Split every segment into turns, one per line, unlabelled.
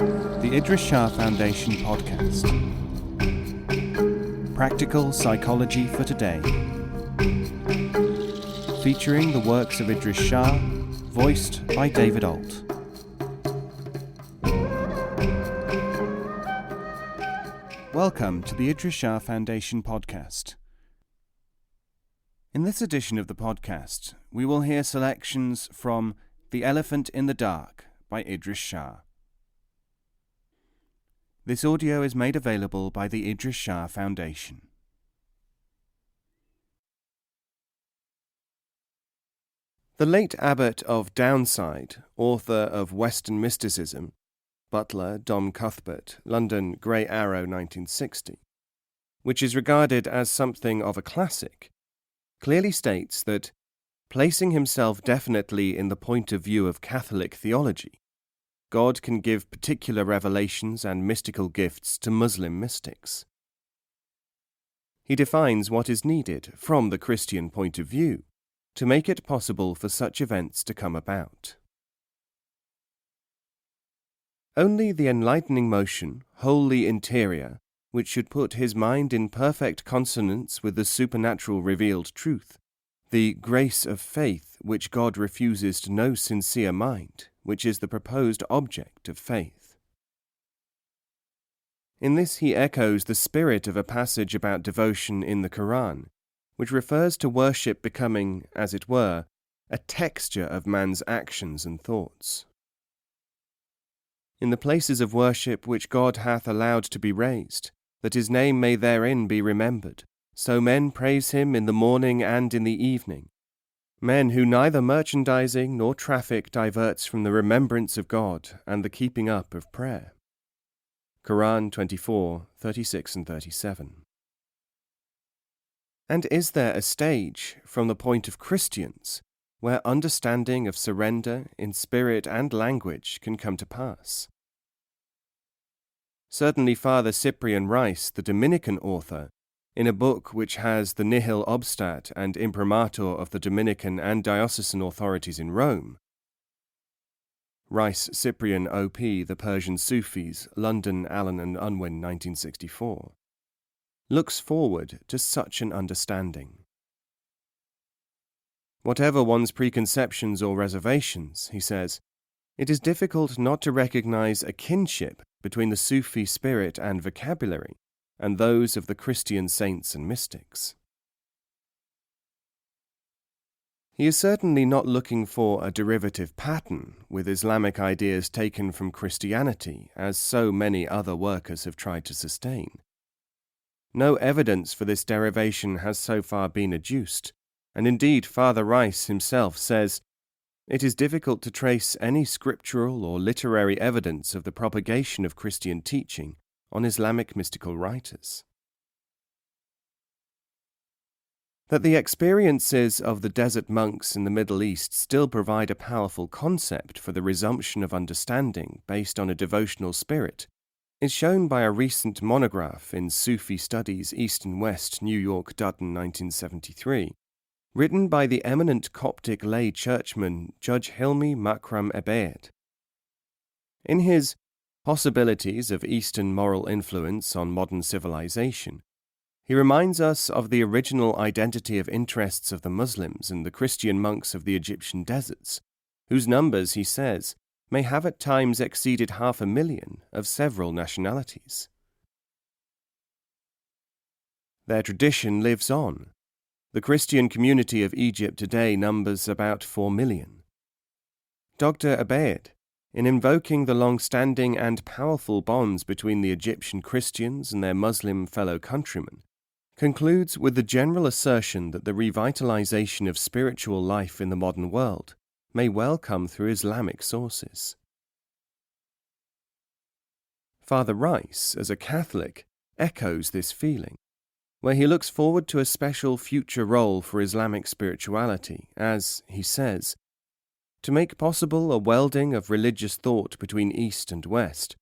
The Idries Shah Foundation podcast. Practical Psychology for Today. Featuring the works of Idries Shah, voiced by David Alt. Welcome to the Idries Shah Foundation podcast. In this edition of the podcast, we will hear selections from The Elephant in the Dark by Idries Shah. This audio is made available by the Idries Shah Foundation. The late abbot of Downside, author of Western Mysticism, Butler, Dom Cuthbert, London, Grey Arrow, 1960, which is regarded as something of a classic, clearly states that, placing himself definitely in the point of view of Catholic theology, God can give particular revelations and mystical gifts to Muslim mystics. He defines what is needed from the Christian point of view to make it possible for such events to come about. Only the enlightening motion, wholly interior, which should put his mind in perfect consonance with the supernatural revealed truth, the grace of faith which God refuses to no sincere mind, which is the proposed object of faith. In this he echoes the spirit of a passage about devotion in the Quran, which refers to worship becoming, as it were, a texture of man's actions and thoughts. In the places of worship which God hath allowed to be raised, that his name may therein be remembered, so men praise him in the morning and in the evening, men who neither merchandising nor traffic diverts from the remembrance of God and the keeping up of prayer. Quran 24, 36 and 37. And is there a stage, from the point of Christians, where understanding of surrender in spirit and language can come to pass? Certainly Father Cyprian Rice, the Dominican author, in a book which has the nihil obstat and imprimatur of the Dominican and diocesan authorities in Rome, Rice Cyprian O.P., The Persian Sufis, London, Allen and Unwin, 1964, looks forward to such an understanding. Whatever one's preconceptions or reservations, he says, it is difficult not to recognize a kinship between the Sufi spirit and vocabulary and those of the Christian saints and mystics. He is certainly not looking for a derivative pattern with Islamic ideas taken from Christianity, as so many other workers have tried to sustain. No evidence for this derivation has so far been adduced, and indeed Father Rice himself says, it is difficult to trace any scriptural or literary evidence of the propagation of Christian teaching on Islamic mystical writers. That the experiences of the desert monks in the Middle East still provide a powerful concept for the resumption of understanding based on a devotional spirit is shown by a recent monograph in Sufi Studies East and West, New York, Dutton, 1973, written by the eminent Coptic lay churchman Judge Hilmi Makram Ebeid. In his Possibilities of Eastern Moral Influence on Modern Civilization, he reminds us of the original identity of interests of the Muslims and the Christian monks of the Egyptian deserts, whose numbers, he says, may have at times exceeded 500,000 of several nationalities. Their tradition lives on. The Christian community of Egypt today numbers about 4 million. Dr. Ebeid, in invoking the long-standing and powerful bonds between the Egyptian Christians and their Muslim fellow countrymen, concludes with the general assertion that the revitalization of spiritual life in the modern world may well come through Islamic sources. Father Rice, as a Catholic, echoes this feeling, where he looks forward to a special future role for Islamic spirituality as, he says, to make possible a welding of religious thought between East and West,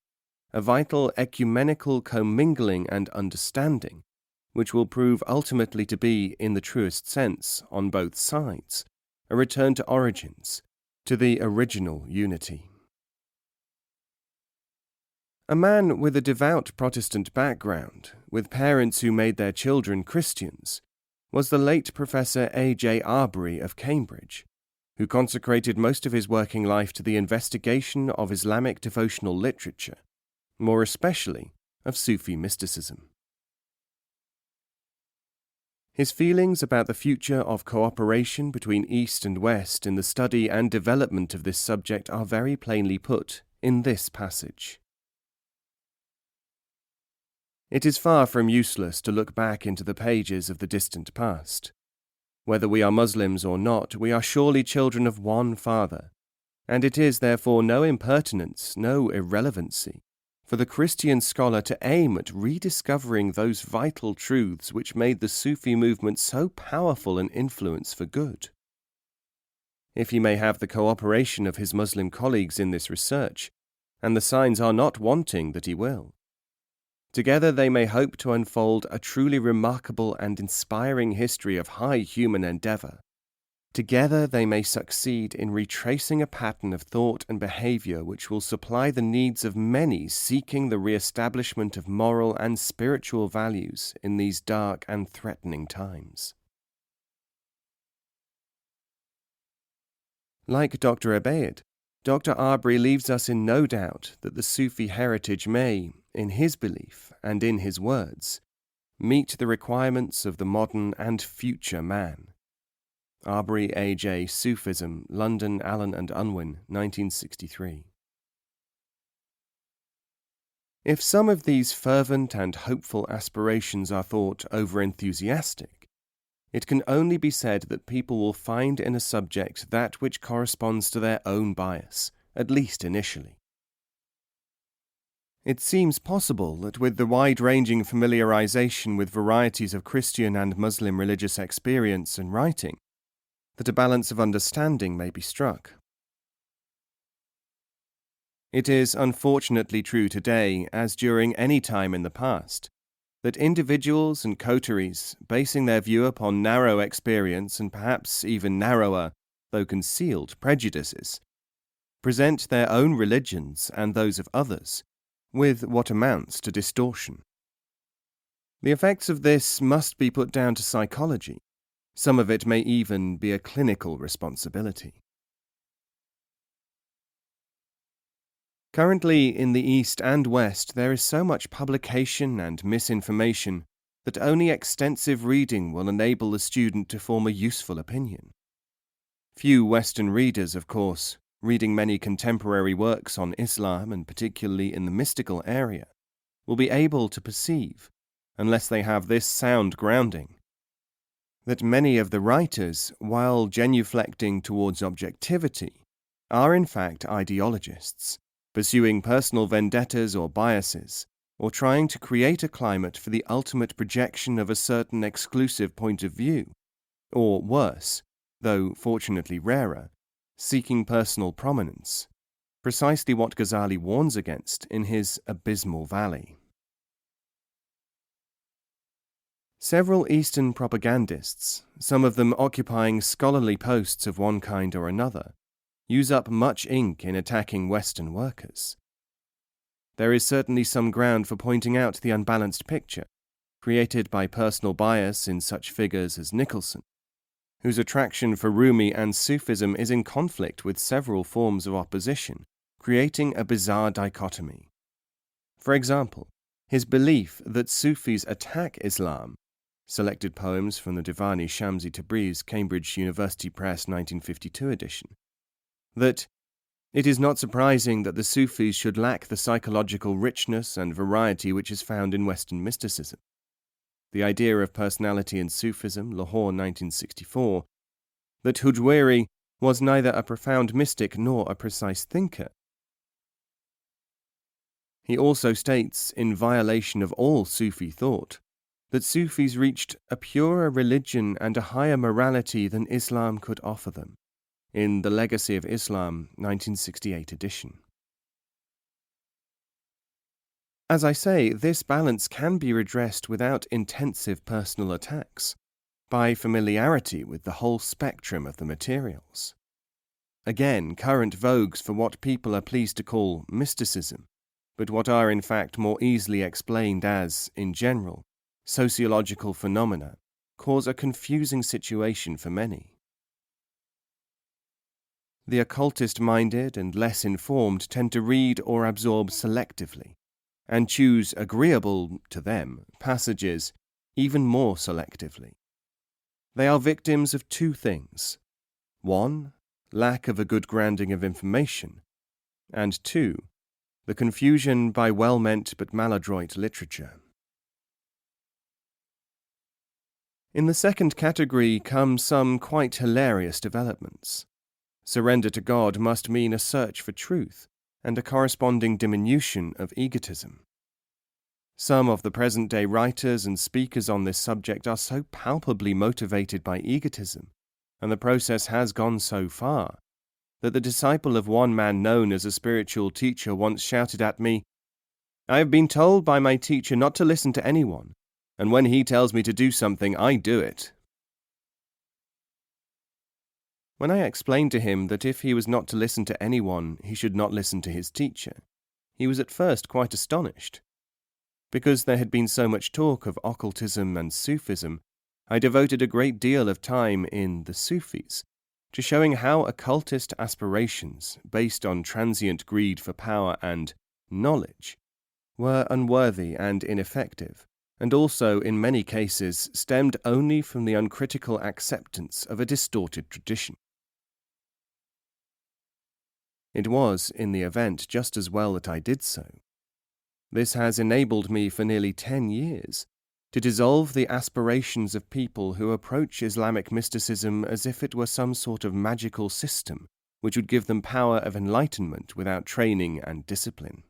a vital ecumenical commingling and understanding, which will prove ultimately to be, in the truest sense, on both sides, a return to origins, to the original unity. A man with a devout Protestant background, with parents who made their children Christians, was the late Professor A.J. Arbery of Cambridge, who consecrated most of his working life to the investigation of Islamic devotional literature, more especially of Sufi mysticism. His feelings about the future of cooperation between East and West in the study and development of this subject are very plainly put in this passage. It is far from useless to look back into the pages of the distant past. Whether we are Muslims or not, we are surely children of one Father, and it is therefore no impertinence, no irrelevancy, for the Christian scholar to aim at rediscovering those vital truths which made the Sufi movement so powerful an influence for good. If he may have the cooperation of his Muslim colleagues in this research, and the signs are not wanting that he will, together they may hope to unfold a truly remarkable and inspiring history of high human endeavour. Together they may succeed in retracing a pattern of thought and behaviour which will supply the needs of many seeking the re-establishment of moral and spiritual values in these dark and threatening times. Like Dr. Abeid, Dr. Arbery leaves us in no doubt that the Sufi heritage may, in his belief and in his words, meet the requirements of the modern and future man. Arbery A.J. Sufism, London, Allen and Unwin, 1963. If some of these fervent and hopeful aspirations are thought over-enthusiastic, it can only be said that people will find in a subject that which corresponds to their own bias, at least initially. It seems possible that with the wide-ranging familiarization with varieties of Christian and Muslim religious experience and writing, that a balance of understanding may be struck. It is unfortunately true today, as during any time in the past, that individuals and coteries, basing their view upon narrow experience and perhaps even narrower, though concealed, prejudices, present their own religions and those of others with what amounts to distortion. The effects of this must be put down to psychology. Some of it may even be a clinical responsibility. Currently, in the East and West, there is so much publication and misinformation that only extensive reading will enable the student to form a useful opinion. Few Western readers, of course, reading many contemporary works on Islam and particularly in the mystical area, will be able to perceive, unless they have this sound grounding, that many of the writers, while genuflecting towards objectivity, are in fact ideologists, pursuing personal vendettas or biases, or trying to create a climate for the ultimate projection of a certain exclusive point of view, or worse, though fortunately rarer, seeking personal prominence, precisely what Ghazali warns against in his Abysmal Valley. Several Eastern propagandists, some of them occupying scholarly posts of one kind or another, use up much ink in attacking Western workers. There is certainly some ground for pointing out the unbalanced picture, created by personal bias in such figures as Nicholson, whose attraction for Rumi and Sufism is in conflict with several forms of opposition, creating a bizarre dichotomy. For example, his belief that Sufis attack Islam, selected poems from the Divani Shamsi Tabriz, Cambridge University Press 1952 edition, that it is not surprising that the Sufis should lack the psychological richness and variety which is found in Western mysticism. The idea of personality in Sufism, Lahore 1964, that Hujwiri was neither a profound mystic nor a precise thinker. He also states, in violation of all Sufi thought, that Sufis reached a purer religion and a higher morality than Islam could offer them, in The Legacy of Islam, 1968 edition. As I say, this balance can be redressed without intensive personal attacks, by familiarity with the whole spectrum of the materials. Again, current vogues for what people are pleased to call mysticism, but what are in fact more easily explained as, in general, sociological phenomena, cause a confusing situation for many. The occultist-minded and less informed tend to read or absorb selectively, and choose agreeable, to them, passages even more selectively. They are victims of two things. One, lack of a good grounding of information, and two, the confusion by well-meant but maladroit literature. In the second category come some quite hilarious developments. Surrender to God must mean a search for truth and a corresponding diminution of egotism. Some of the present-day writers and speakers on this subject are so palpably motivated by egotism, and the process has gone so far, that the disciple of one man known as a spiritual teacher once shouted at me, "I have been told by my teacher not to listen to anyone, and when he tells me to do something, I do it." When I explained to him that if he was not to listen to anyone, he should not listen to his teacher, he was at first quite astonished. Because there had been so much talk of occultism and Sufism, I devoted a great deal of time in The Sufis to showing how occultist aspirations, based on transient greed for power and knowledge, were unworthy and ineffective, and also, in many cases, stemmed only from the uncritical acceptance of a distorted tradition. It was, in the event, just as well that I did so. This has enabled me for nearly 10 years to dissolve the aspirations of people who approach Islamic mysticism as if it were some sort of magical system which would give them power of enlightenment without training and discipline.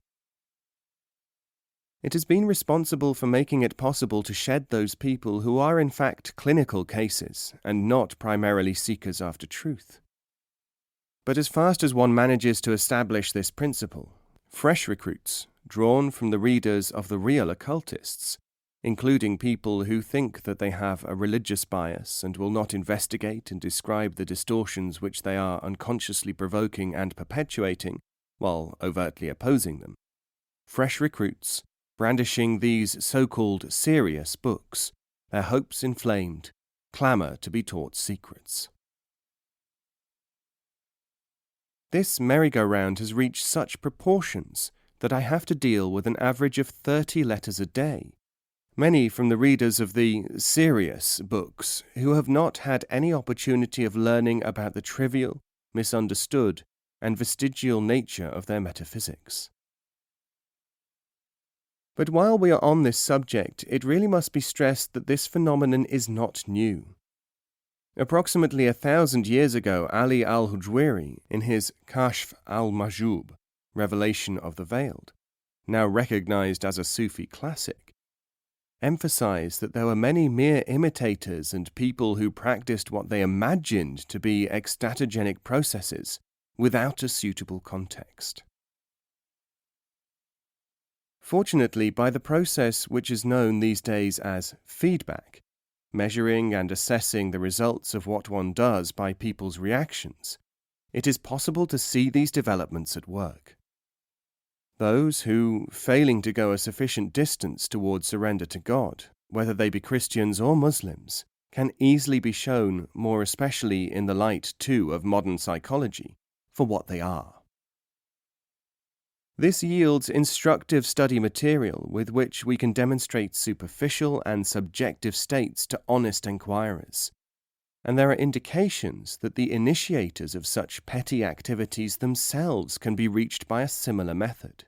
It has been responsible for making it possible to shed those people who are in fact clinical cases and not primarily seekers after truth. But as fast as one manages to establish this principle, fresh recruits, drawn from the readers of the real occultists, including people who think that they have a religious bias and will not investigate and describe the distortions which they are unconsciously provoking and perpetuating, while overtly opposing them. Fresh recruits, brandishing these so-called serious books, their hopes inflamed, clamour to be taught secrets. This merry-go-round has reached such proportions that I have to deal with an average of 30 letters a day, many from the readers of the serious books who have not had any opportunity of learning about the trivial, misunderstood, and vestigial nature of their metaphysics. But while we are on this subject, it really must be stressed that this phenomenon is not new. Approximately 1,000 years ago, Ali al-Hujwiri, in his Kashf al-Mahjub, Revelation of the Veiled, now recognized as a Sufi classic, emphasized that there were many mere imitators and people who practiced what they imagined to be ecstatogenic processes without a suitable context. Fortunately, by the process which is known these days as feedback, measuring and assessing the results of what one does by people's reactions, it is possible to see these developments at work. Those who, failing to go a sufficient distance towards surrender to God, whether they be Christians or Muslims, can easily be shown, more especially in the light, too, of modern psychology, for what they are. This yields instructive study material with which we can demonstrate superficial and subjective states to honest enquirers, and there are indications that the initiators of such petty activities themselves can be reached by a similar method.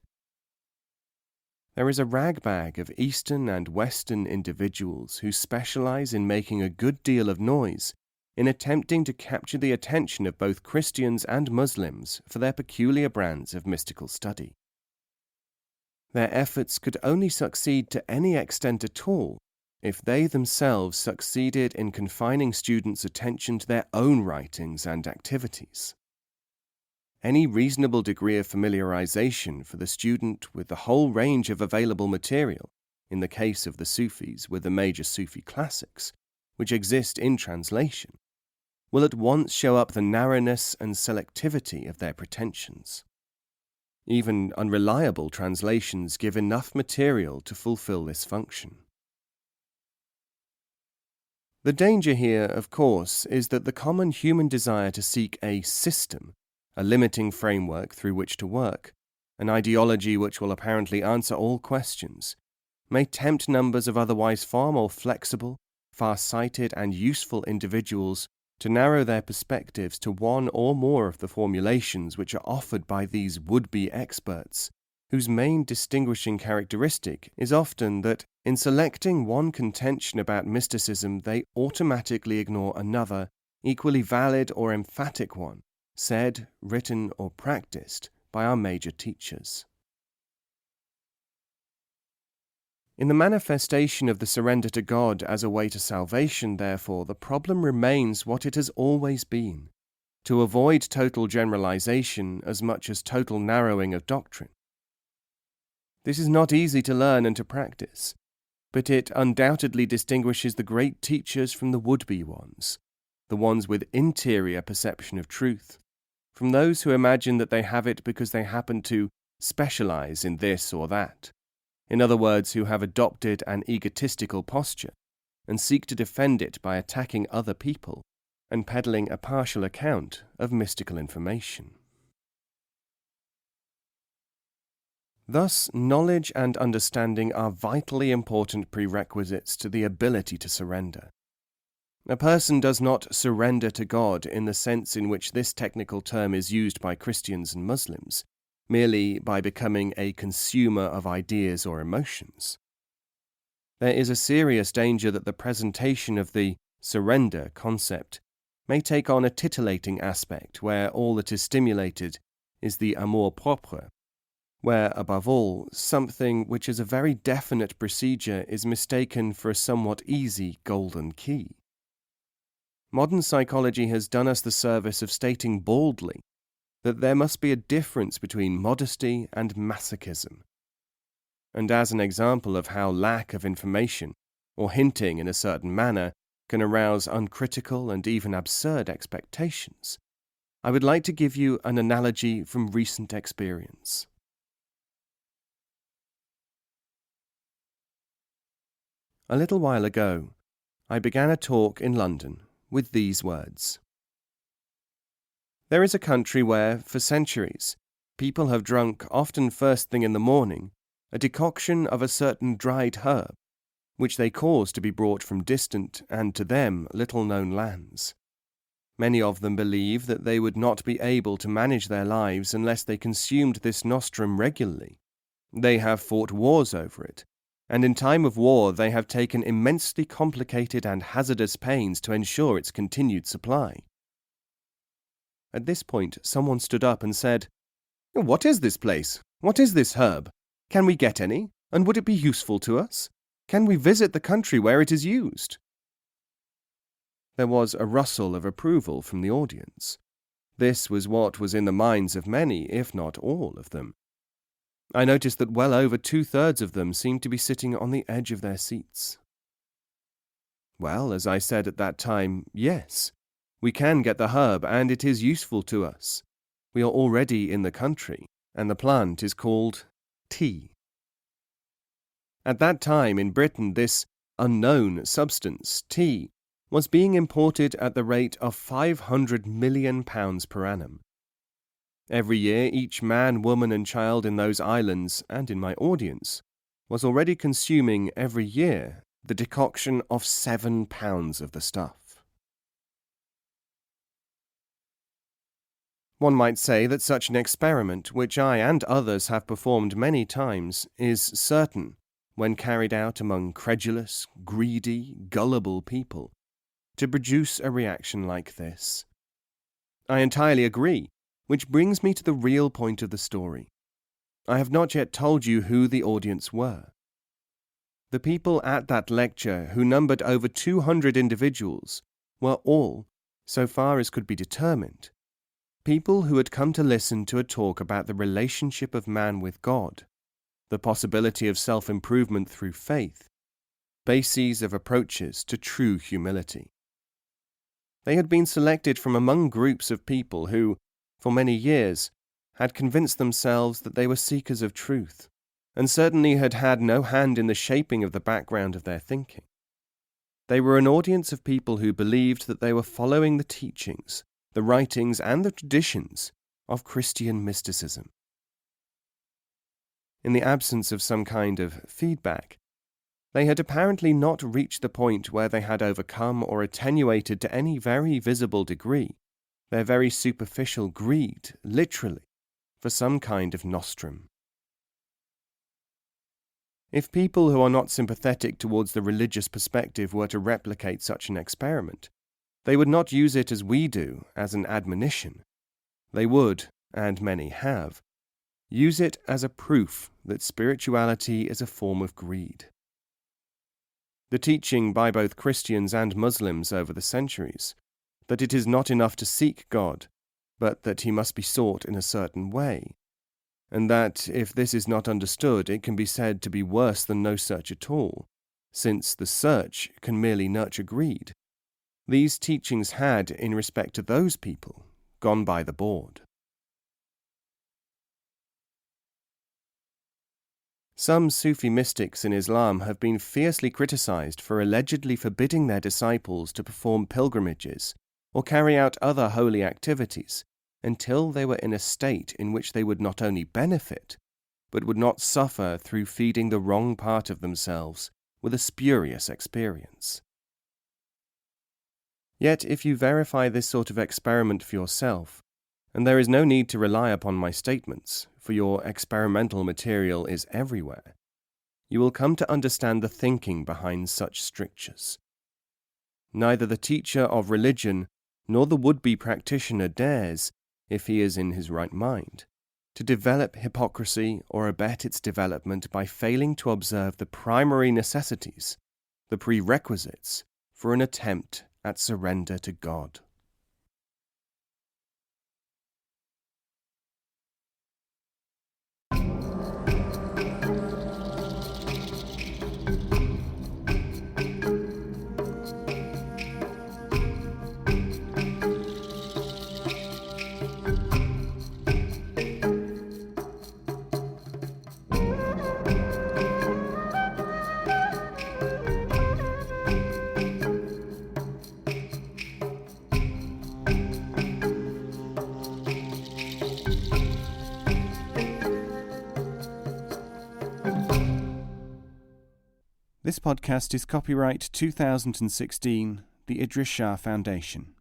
There is a ragbag of Eastern and Western individuals who specialize in making a good deal of noise in attempting to capture the attention of both Christians and Muslims for their peculiar brands of mystical study. Their efforts could only succeed to any extent at all if they themselves succeeded in confining students' attention to their own writings and activities. Any reasonable degree of familiarization for the student with the whole range of available material, in the case of the Sufis with the major Sufi classics, which exist in translation, will at once show up the narrowness and selectivity of their pretensions. Even unreliable translations give enough material to fulfill this function. The danger here, of course, is that the common human desire to seek a system, a limiting framework through which to work, an ideology which will apparently answer all questions, may tempt numbers of otherwise far more flexible, far-sighted and useful individuals to narrow their perspectives to one or more of the formulations which are offered by these would-be experts, whose main distinguishing characteristic is often that in selecting one contention about mysticism they automatically ignore another, equally valid or emphatic one, said, written or practiced by our major teachers. In the manifestation of the surrender to God as a way to salvation, therefore, the problem remains what it has always been, to avoid total generalization as much as total narrowing of doctrine. This is not easy to learn and to practice, but it undoubtedly distinguishes the great teachers from the would-be ones, the ones with interior perception of truth, from those who imagine that they have it because they happen to specialize in this or that. In other words, who have adopted an egotistical posture and seek to defend it by attacking other people and peddling a partial account of mystical information. Thus, knowledge and understanding are vitally important prerequisites to the ability to surrender. A person does not surrender to God in the sense in which this technical term is used by Christians and Muslims, merely by becoming a consumer of ideas or emotions. There is a serious danger that the presentation of the surrender concept may take on a titillating aspect where all that is stimulated is the amour propre, where, above all, something which is a very definite procedure is mistaken for a somewhat easy golden key. Modern psychology has done us the service of stating baldly that there must be a difference between modesty and masochism. And as an example of how lack of information, or hinting in a certain manner, can arouse uncritical and even absurd expectations, I would like to give you an analogy from recent experience. A little while ago, I began a talk in London with these words. There is a country where, for centuries, people have drunk, often first thing in the morning, a decoction of a certain dried herb, which they cause to be brought from distant and, to them, little-known lands. Many of them believe that they would not be able to manage their lives unless they consumed this nostrum regularly. They have fought wars over it, and in time of war they have taken immensely complicated and hazardous pains to ensure its continued supply. At this point, someone stood up and said, "What is this place? What is this herb? Can we get any? And would it be useful to us? Can we visit the country where it is used?" There was a rustle of approval from the audience. This was what was in the minds of many, if not all of them. I noticed that well over 2/3 of them seemed to be sitting on the edge of their seats. Well, as I said at that time, yes, we can get the herb and it is useful to us. We are already in the country, and the plant is called tea. At that time in Britain, this unknown substance, tea, was being imported at the rate of £500 million per annum. Every year, each man, woman and child in those islands, and in my audience, was already consuming every year the decoction of 7 pounds of the stuff. One might say that such an experiment, which I and others have performed many times, is certain, when carried out among credulous, greedy, gullible people, to produce a reaction like this. I entirely agree, which brings me to the real point of the story. I have not yet told you who the audience were. The people at that lecture, who numbered over 200 individuals, were all, so far as could be determined, people who had come to listen to a talk about the relationship of man with God, the possibility of self-improvement through faith, bases of approaches to true humility. They had been selected from among groups of people who, for many years, had convinced themselves that they were seekers of truth, and certainly had had no hand in the shaping of the background of their thinking. They were an audience of people who believed that they were following the teachings, the writings, and the traditions of Christian mysticism. In the absence of some kind of feedback, they had apparently not reached the point where they had overcome or attenuated to any very visible degree their very superficial greed, literally, for some kind of nostrum. If people who are not sympathetic towards the religious perspective were to replicate such an experiment, they would not use it as we do, as an admonition. They would, and many have, use it as a proof that spirituality is a form of greed. The teaching by both Christians and Muslims over the centuries, that it is not enough to seek God, but that he must be sought in a certain way, and that if this is not understood it can be said to be worse than no search at all, since the search can merely nurture greed. These teachings had, in respect to those people, gone by the board. Some Sufi mystics in Islam have been fiercely criticized for allegedly forbidding their disciples to perform pilgrimages or carry out other holy activities until they were in a state in which they would not only benefit, but would not suffer through feeding the wrong part of themselves with a spurious experience. Yet if you verify this sort of experiment for yourself, and there is no need to rely upon my statements, for your experimental material is everywhere, you will come to understand the thinking behind such strictures. Neither the teacher of religion nor the would-be practitioner dares, if he is in his right mind, to develop hypocrisy or abet its development by failing to observe the primary necessities, the prerequisites, for an attempt at surrender to God. This podcast is copyright 2016, the Idries Shah Foundation.